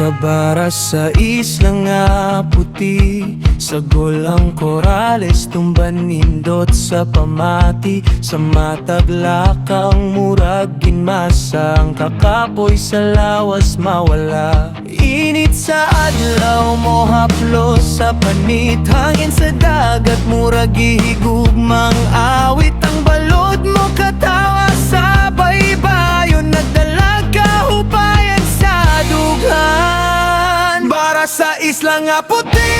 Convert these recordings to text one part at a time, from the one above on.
Sa baras sa isla nga puti, sa golang korales tumban nindot sa pamati. Sa mataglakang murag ginmasang kakapoy sa lawas mawala. Init sa adlaw mo haplos sa panit, hangin sa dagat murag gihigugmang awit. Ang balod mo katawa sa baybayon, nagdalag kahupayan sa dughan. Bara sa isla nga puti,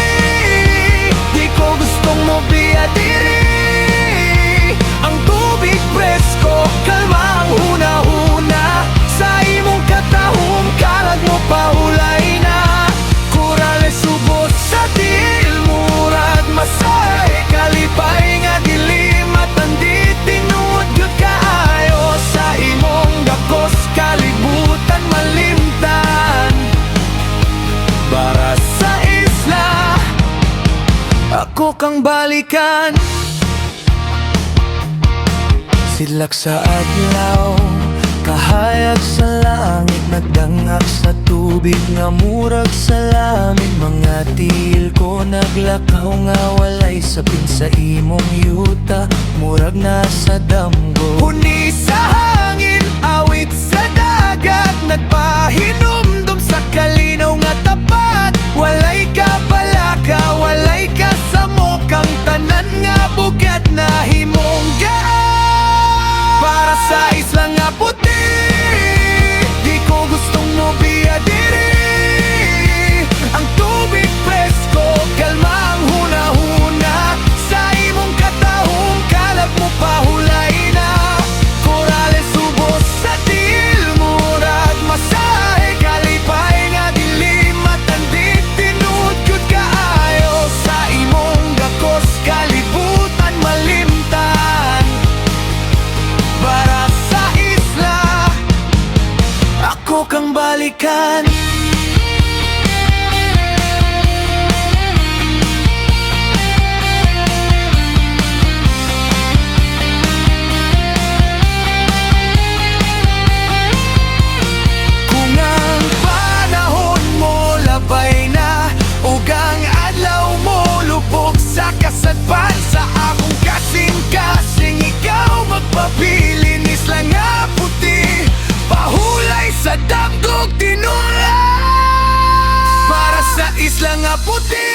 di ko gustong mo biya diri. Ang tubig presko, kalma ang huna-huna. Sa imong katahom, kalag mo pahulay na. Kurales subot sa til, murag masay. Kalipay nga dilim at andit tinuod gyud kaayo. Sa imong gakos, kalibutan malimtan. Para sa isla, ako kang balikan. Sidlak sa adlaw, kahayag sa langit, nagdangak sa tubig nga murag sa lamig. Mga tiil ko naglakaw nga walay sapin sa imong yuta, murag nasa damgo. Huni sa hangin, awit sa dagat, nagpahinumdum sa kalinaw nga tapat. Walay ka balaka, walay ka sa mukang tanan nga bugat na himong gaan. Para sa isla nga puti, di ko gustong mo biya diri. Ang tubig presko, kalma ang huna-huna. Sa imong katahom, kalab mo pahulay na. Korales subos sa til, murag masahe. Kalipay nga dilim at andit tinuod gyud kaayo. Sa imong gakos, kalibutan malimtan. Para sa isla, ako kang balikan. Kung ang panahon mo labay na, ug ang adlaw mo lubog sa kasadpan. Sa akong kasing-kasing ikaw magpabilin. Isla nga puti, pahulay sa damdog tinula. Para sa isla nga puti,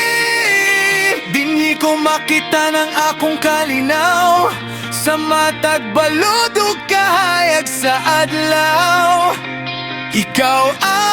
dinhi ko makita ng akong kalinaw. Sa matag balod ug kahayag sa adlaw, ikaw ang